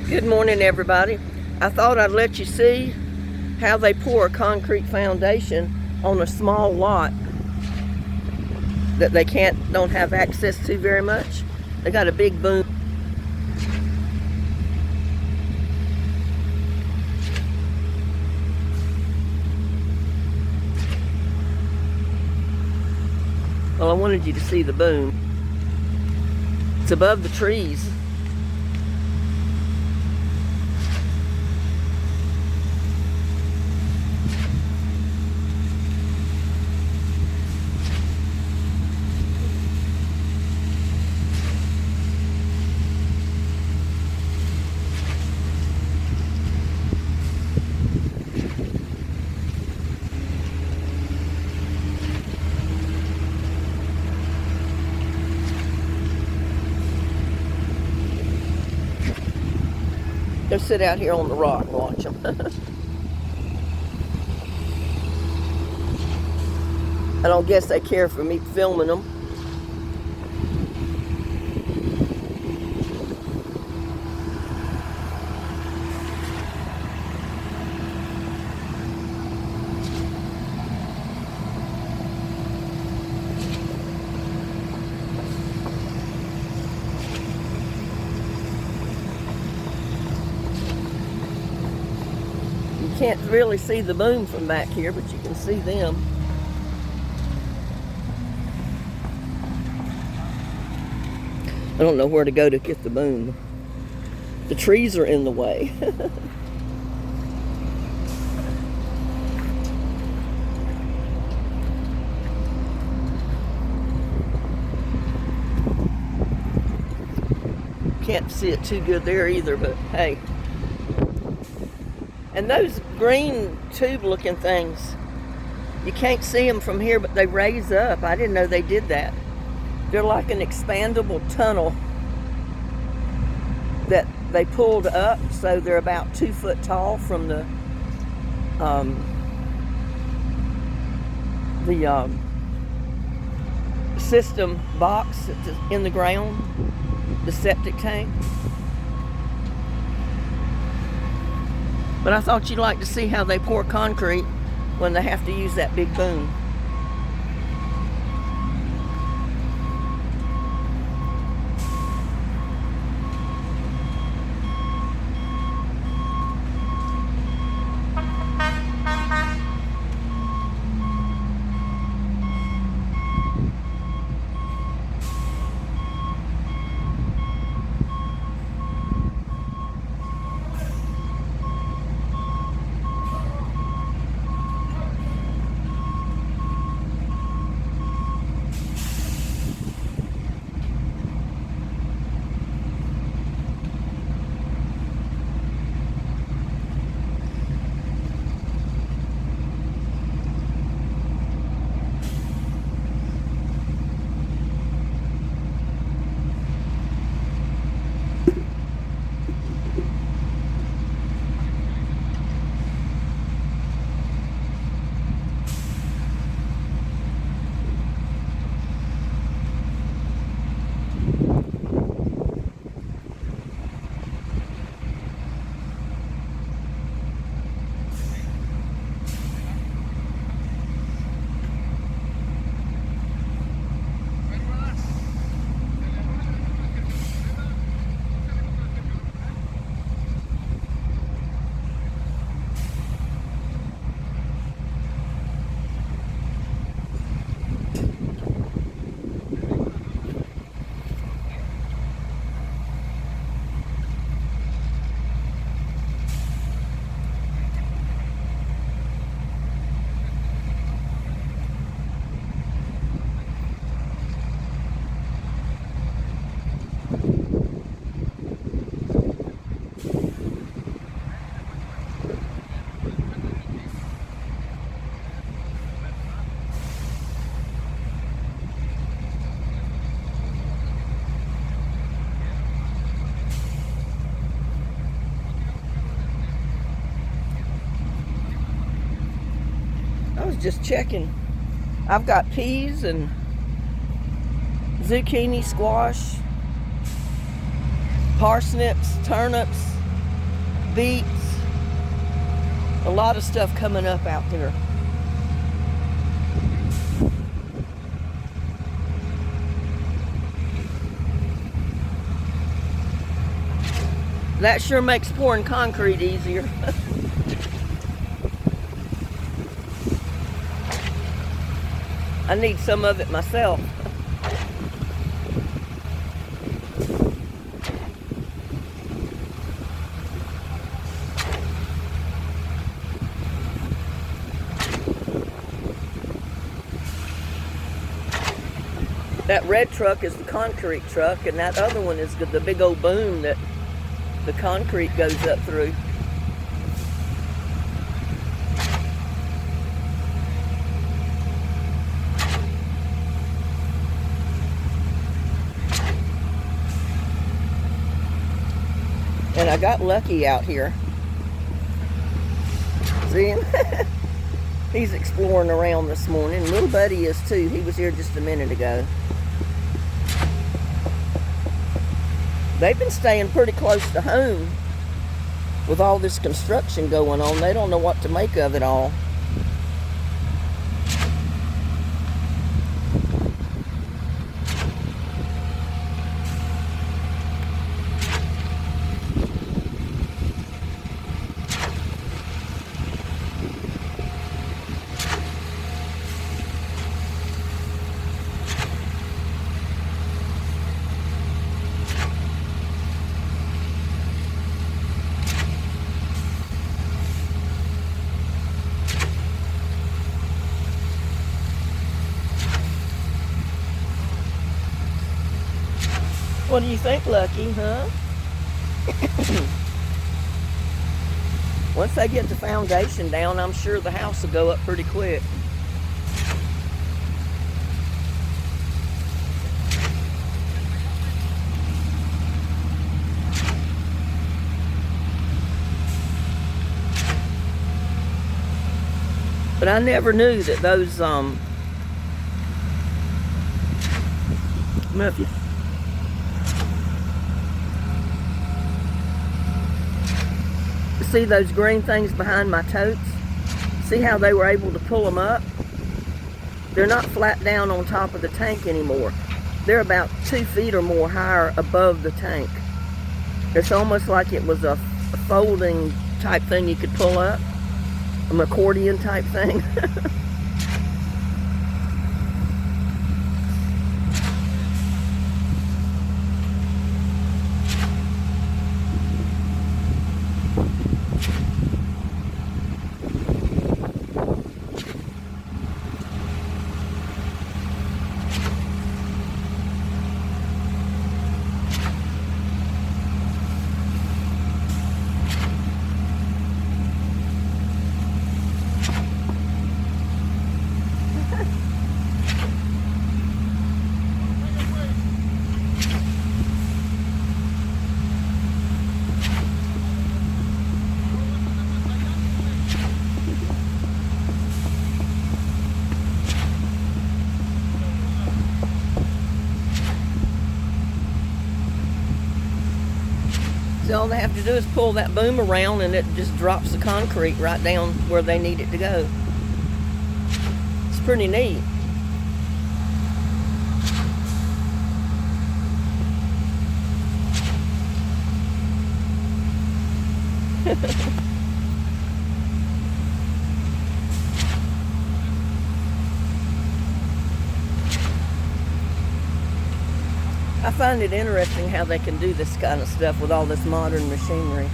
Good morning, everybody. I thought I'd let you see how they pour a concrete foundation on a small lot that they don't have access to very much. They got a big boom. Well, I wanted you to see the boom. It's above the trees. Go sit out here on the rock and watch them. I don't guess they care for me filming them. You can't really see the boom from back here, but you can see them. I don't know where to go to get the boom. The trees are in the way. Can't see it too good there either, but hey. And those green tube looking things, you can't see them from here, but they raise up. I didn't know they did that. They're like an expandable tunnel that they pulled up, so they're about 2 foot tall from the system box in the ground, the septic tank. But I thought you'd like to see how they pour concrete when they have to use that big boom. I was just checking. I've got peas and zucchini, squash, parsnips, turnips, beets, a lot of stuff coming up out there. That sure makes pouring concrete easier. I need some of it myself. That red truck is the concrete truck, and that other one is the big old boom that the concrete goes up through. And I got lucky out here. See him? He's exploring around this morning. Little buddy is too. He was here just a minute ago. They've been staying pretty close to home with all this construction going on. They don't know what to make of it all. What do you think, Lucky, huh? Once they get the foundation down, I'm sure the house will go up pretty quick. But I never knew that those, Muffy. See those green things behind my totes? See how they were able to pull them up? They're not flat down on top of the tank anymore. They're about 2 feet or more higher above the tank. It's almost like it was a folding type thing you could pull up. An accordion type thing. So all they have to do is pull that boom around and it just drops the concrete right down where they need it to go. It's pretty neat. I find it interesting how they can do this kind of stuff with all this modern machinery.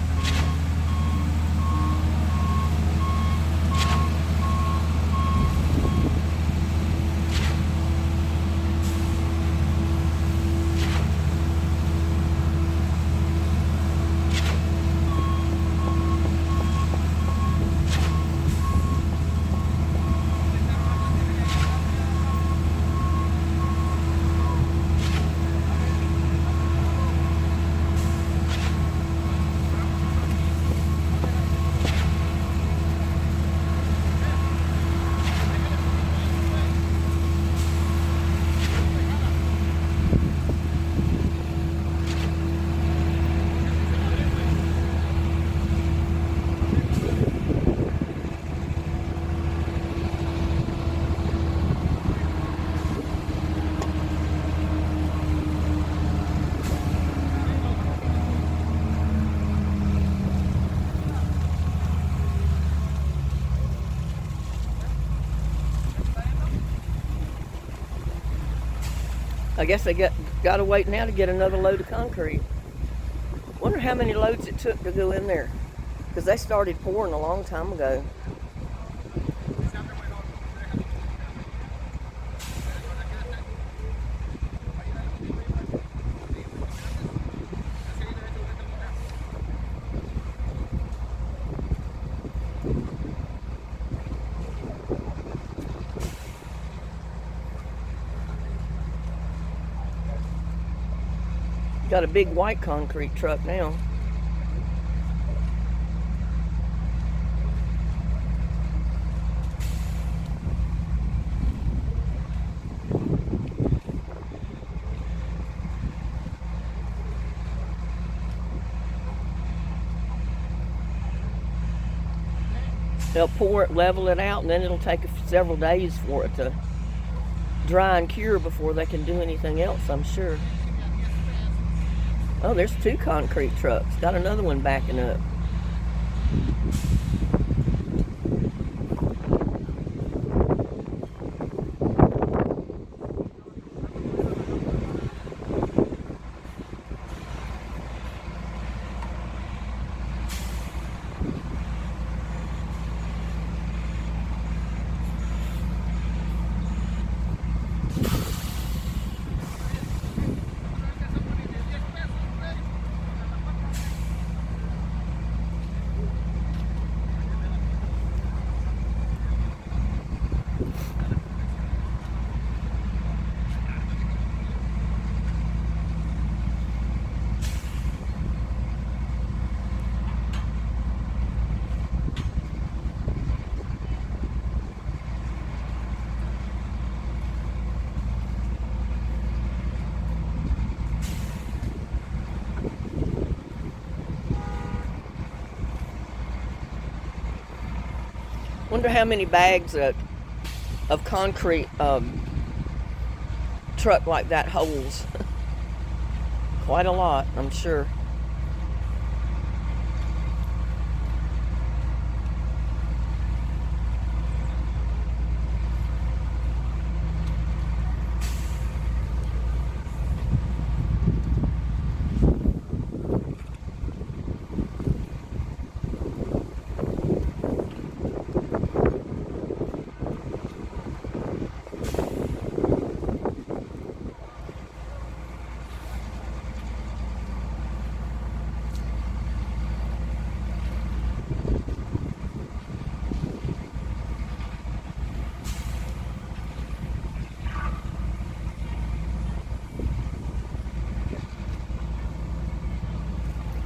I guess they got to wait now to get another load of concrete. Wonder how many loads it took to go in there, because they started pouring a long time ago. Got a big white concrete truck now. They'll pour it, level it out, and then it'll take several days for it to dry and cure before they can do anything else, I'm sure. Oh, there's 2 concrete trucks. Got another one backing up. Wonder how many bags of concrete truck like that holds. Quite a lot, I'm sure.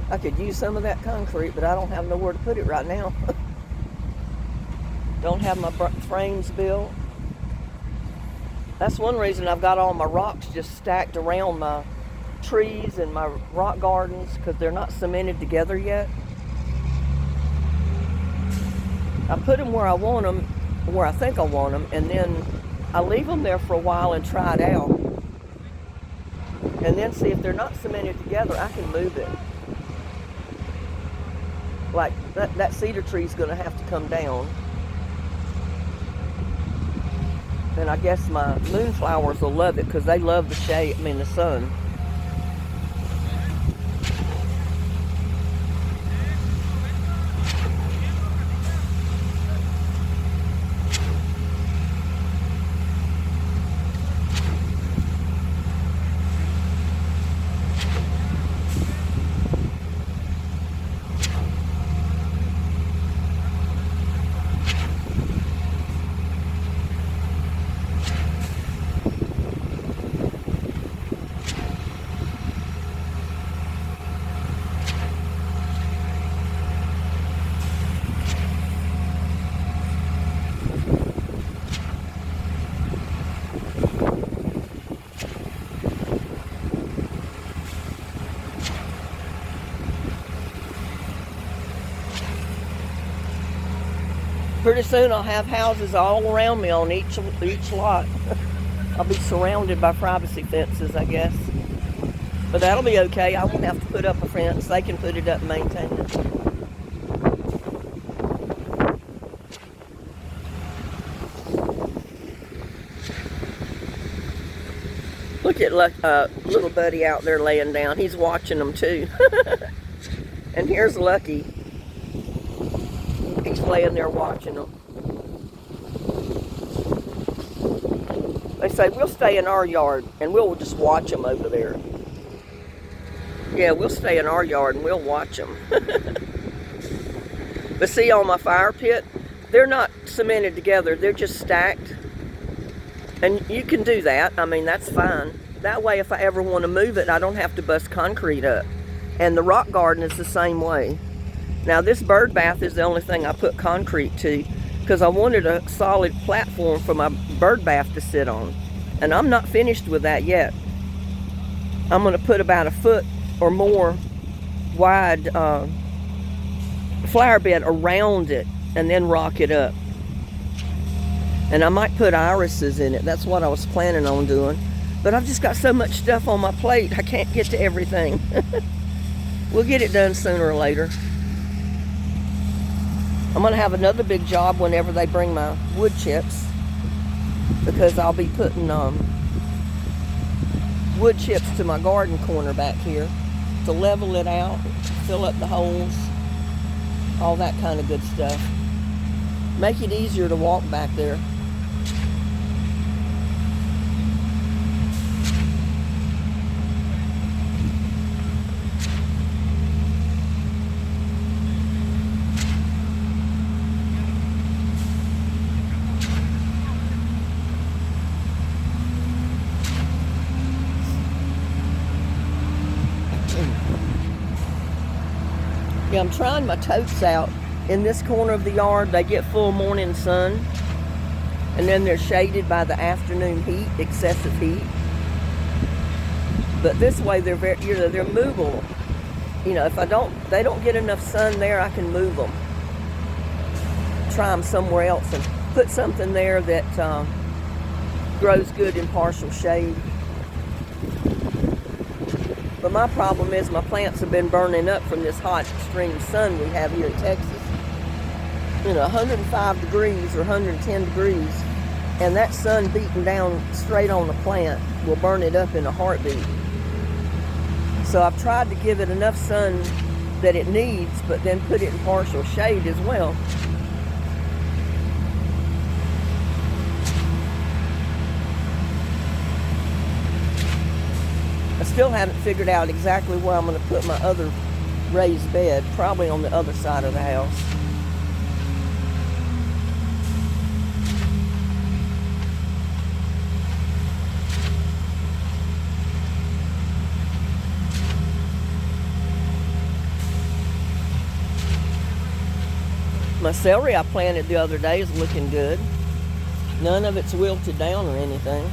I could use some of that concrete, but I don't have nowhere to put it right now. Don't have my frames built. That's one reason I've got all my rocks just stacked around my trees and my rock gardens, because they're not cemented together yet. I put them where I want them, where I think I want them, and then I leave them there for a while and try it out. And then see if they're not cemented together, I can move it. Like that cedar tree is going to have to come down. And I guess my moonflowers will love it because they love the shade, the sun. Pretty soon I'll have houses all around me on each lot. I'll be surrounded by privacy fences, I guess. But that'll be okay. I won't have to put up a fence. They can put it up and maintain it. Look at little buddy out there laying down. He's watching them too. And here's Lucky. He's laying there watching them. They say, we'll stay in our yard and we'll just watch them over there. Yeah, we'll stay in our yard and we'll watch them. But see, on my fire pit, they're not cemented together. They're just stacked. And you can do that. I mean, that's fine. That way, if I ever want to move it, I don't have to bust concrete up. And the rock garden is the same way. Now, this bird bath is the only thing I put concrete to, because I wanted a solid platform for my bird bath to sit on. And I'm not finished with that yet. I'm going to put about a foot or more wide flower bed around it and then rock it up. And I might put irises in it. That's what I was planning on doing. But I've just got so much stuff on my plate, I can't get to everything. We'll get it done sooner or later. I'm going to have another big job whenever they bring my wood chips, because I'll be putting wood chips to my garden corner back here to level it out, fill up the holes, all that kind of good stuff. Make it easier to walk back there. Yeah, I'm trying my totes out in this corner of the yard. They get full morning sun, and then they're shaded by the afternoon heat, excessive heat. But this way, they're they're movable. You know, if they don't get enough sun there, I can move them. Try them somewhere else and put something there that grows good in partial shade. But my problem is my plants have been burning up from this hot extreme sun we have here in Texas. You know, 105 degrees or 110 degrees, and that sun beating down straight on the plant will burn it up in a heartbeat. So I've tried to give it enough sun that it needs, but then put it in partial shade as well. I still haven't figured out exactly where I'm going to put my other raised bed, probably on the other side of the house. My celery I planted the other day is looking good. None of it's wilted down or anything.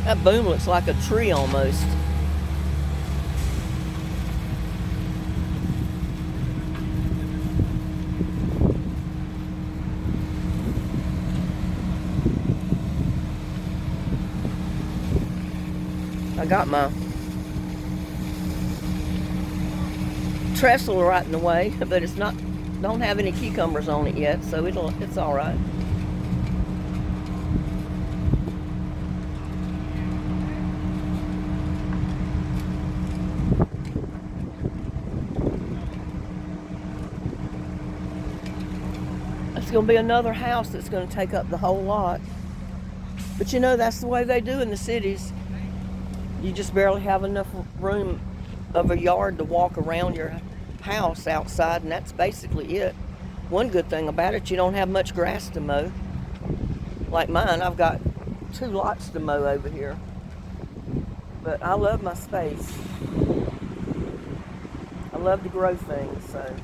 That boom looks like a tree almost. I got my trestle right in the way, but it's not, don't have any cucumbers on it yet, so it's all right. It's going to be another house that's going to take up the whole lot. But you know, that's the way they do in the cities. You just barely have enough room of a yard to walk around your house outside, and that's basically it. One good thing about it, you don't have much grass to mow. Like mine, I've got 2 lots to mow over here. But I love my space. I love to grow things, so.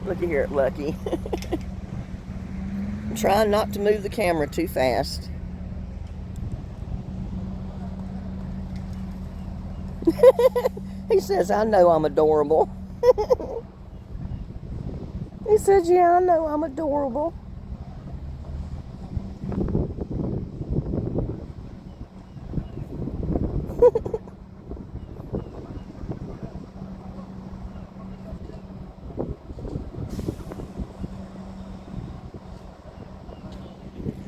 Look at here at Lucky. I'm trying not to move the camera too fast. He says, I know I'm adorable. He says, yeah, I know I'm adorable.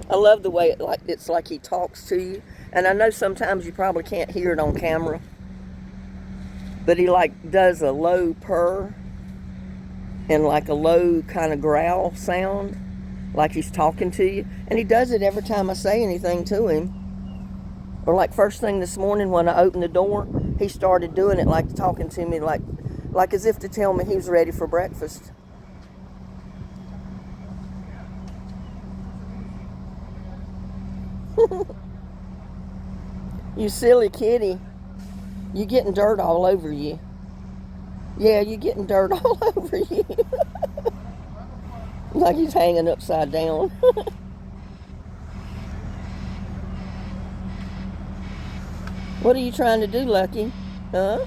I love the way it's like he talks to you. And I know sometimes you probably can't hear it on camera, but he like does a low purr and like a low kind of growl sound, like he's talking to you. And he does it every time I say anything to him. Or like first thing this morning when I opened the door, he started doing it, like talking to me, like as if to tell me he was ready for breakfast. You silly kitty. You getting dirt all over you. Yeah, you getting dirt all over you. Like he's hanging upside down. What are you trying to do, Lucky? Huh?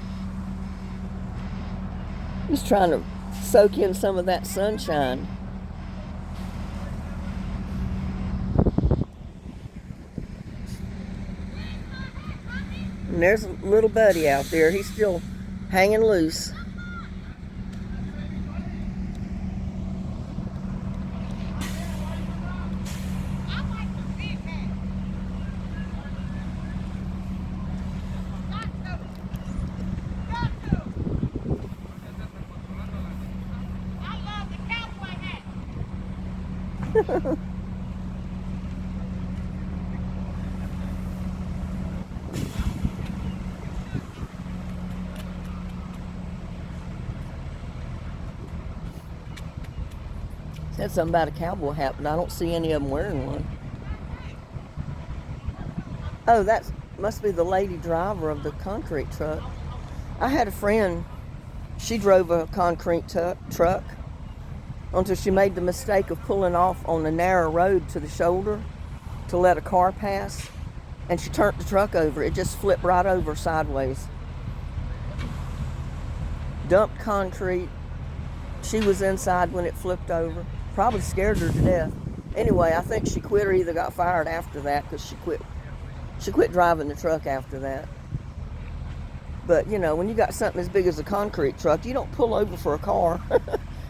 He's trying to soak in some of that sunshine. And there's little buddy out there. He's still hanging loose. Said something about a cowboy hat, but I don't see any of them wearing one. Oh, that must be the lady driver of the concrete truck. I had a friend, she drove a concrete truck until she made the mistake of pulling off on the narrow road to the shoulder to let a car pass, and she turned the truck over. It just flipped right over sideways. Dumped concrete. She was inside when it flipped over. Probably scared her to death. Anyway, I think she quit or either got fired after that, because she quit driving the truck after that. But, you know, when you got something as big as a concrete truck, you don't pull over for a car.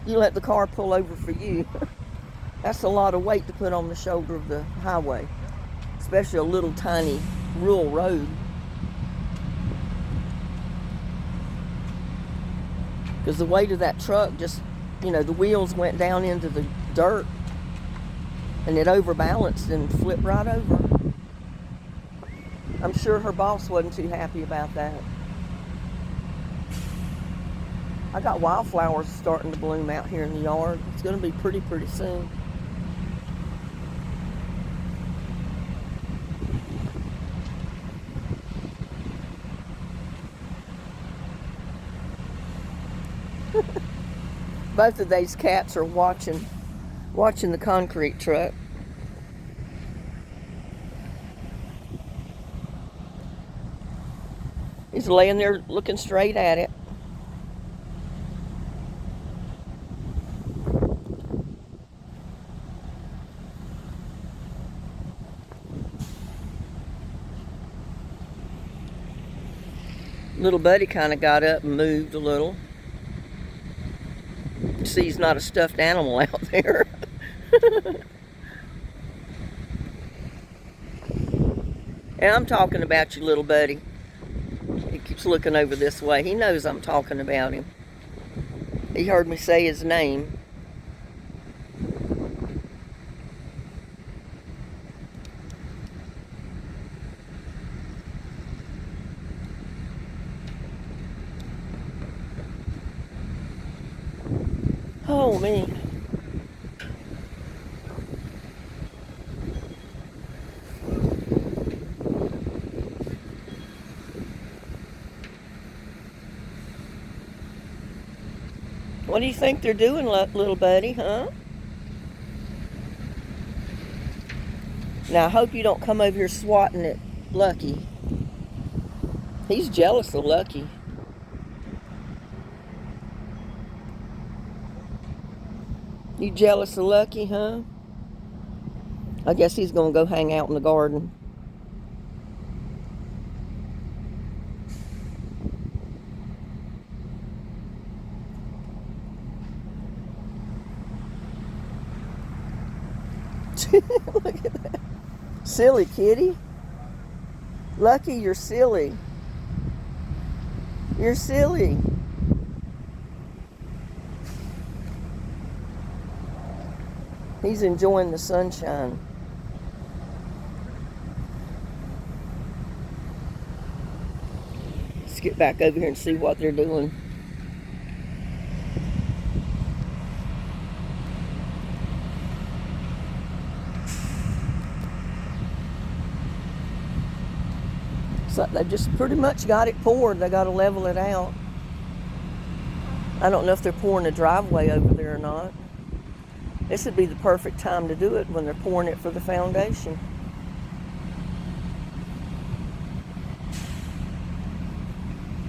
You let the car pull over for you. That's a lot of weight to put on the shoulder of the highway, especially a little tiny rural road. Because the weight of that truck just, you know, the wheels went down into the dirt and it overbalanced and flipped right over. I'm sure her boss wasn't too happy about that. I got wildflowers starting to bloom out here in the yard. It's going to be pretty soon. Both of these cats are watching the concrete truck. He's laying there looking straight at it. Little buddy kind of got up and moved a little. See, he's not a stuffed animal out there. And I'm talking about you, little buddy. He keeps looking over this way. He knows I'm talking about him. He heard me say his name. Oh, me. What do you think they're doing, little buddy, huh? Now, I hope you don't come over here swatting at Lucky. He's jealous of Lucky. You jealous of Lucky, huh? I guess he's gonna go hang out in the garden. Look at that. Silly kitty. Lucky, you're silly. You're silly. He's enjoying the sunshine. Let's get back over here and see what they're doing. So they just pretty much got it poured. They got to level it out. I don't know if they're pouring the driveway over there or not. This would be the perfect time to do it, when they're pouring it for the foundation.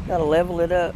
Got to level it up.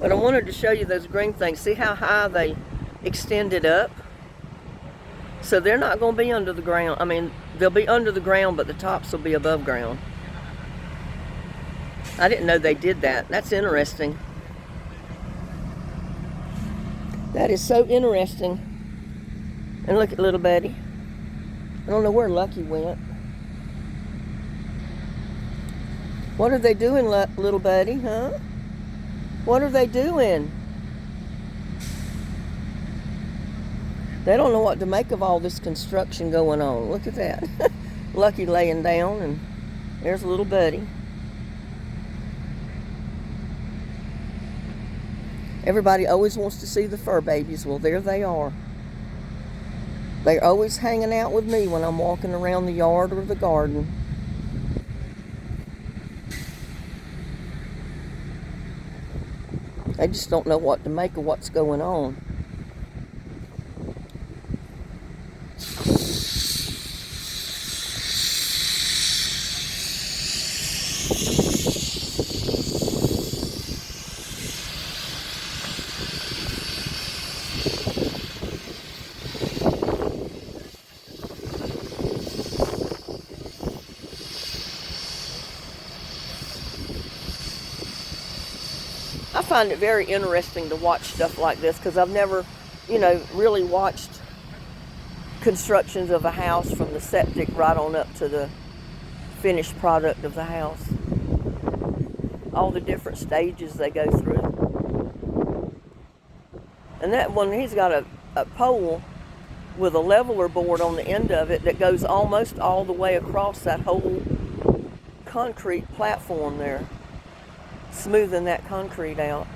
But I wanted to show you those green things. See how high they extended up? So they're not going to be under the ground. I mean, they'll be under the ground, but the tops will be above ground. I didn't know they did that. That's interesting. That is so interesting. And look at little Betty. I don't know where Lucky went. What are they doing, little Betty, huh? What are they doing? They don't know what to make of all this construction going on. Look at that. Lucky laying down, and there's little Buddy. Everybody always wants to see the fur babies. Well, there they are. They're always hanging out with me when I'm walking around the yard or the garden. They just don't know what to make of what's going on. I find it very interesting to watch stuff like this because I've never, really watched constructions of a house from the septic right on up to the finished product of the house. All the different stages they go through. And that one, he's got a pole with a leveler board on the end of it that goes almost all the way across that whole concrete platform there, smoothing that concrete out.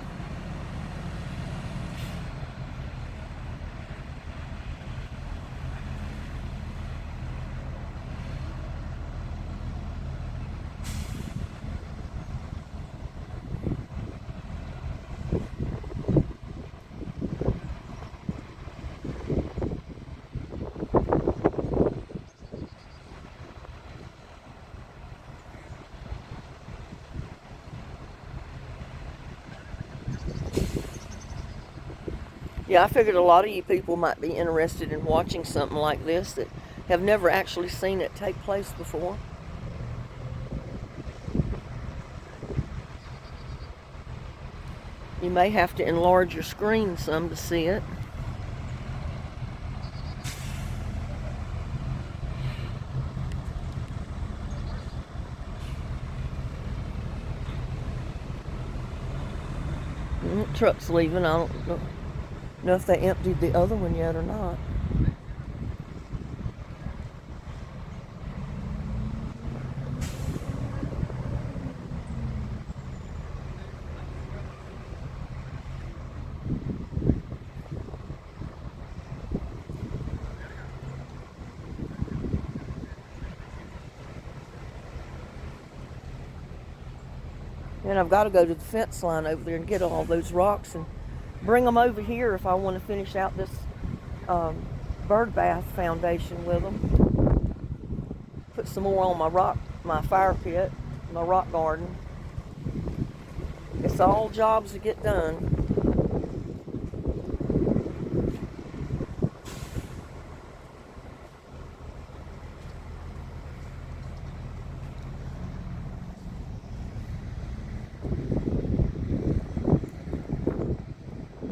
Yeah, I figured a lot of you people might be interested in watching something like this that have never actually seen it take place before. You may have to enlarge your screen some to see it. Truck's leaving. I don't know if they emptied the other one yet or not. And I've got to go to the fence line over there and get all those rocks and bring them over here if I want to finish out this bird bath foundation with them. Put some more on my fire pit, my rock garden. It's all jobs to get done.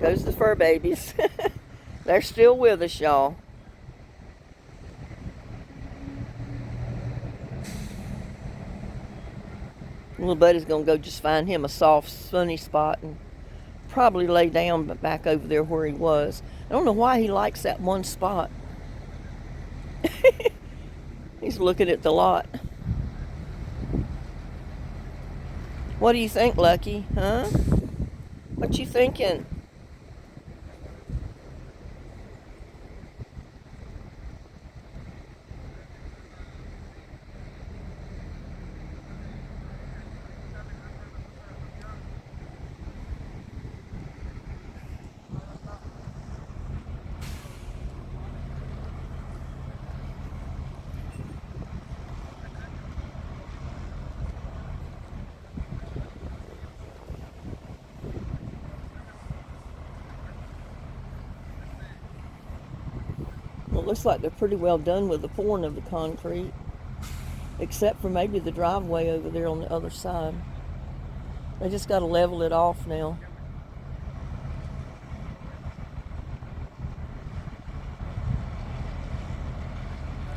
Goes the fur babies. They're still with us, y'all. Little buddy's gonna go just find him a soft, sunny spot and probably lay down back over there where he was. I don't know why he likes that one spot. He's looking at the lot. What do you think, Lucky? Huh? What you thinking? Well, it looks like they're pretty well done with the pouring of the concrete, except for maybe the driveway over there on the other side. They just got to level it off now.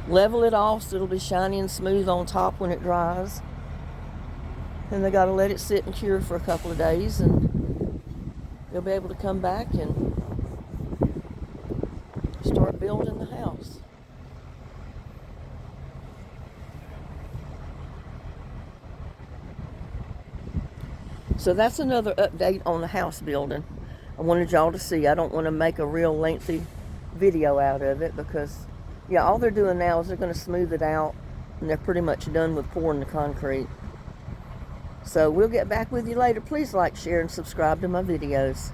Level it off so it'll be shiny and smooth on top when it dries. And they got to let it sit and cure for a couple of days, and they'll be able to come back and start building the house. So that's another update on the house building. I wanted y'all to see. I don't want to make a real lengthy video out of it because, yeah, all they're doing now is they're going to smooth it out, and they're pretty much done with pouring the concrete. So we'll get back with you later. Please like, share, and subscribe to my videos.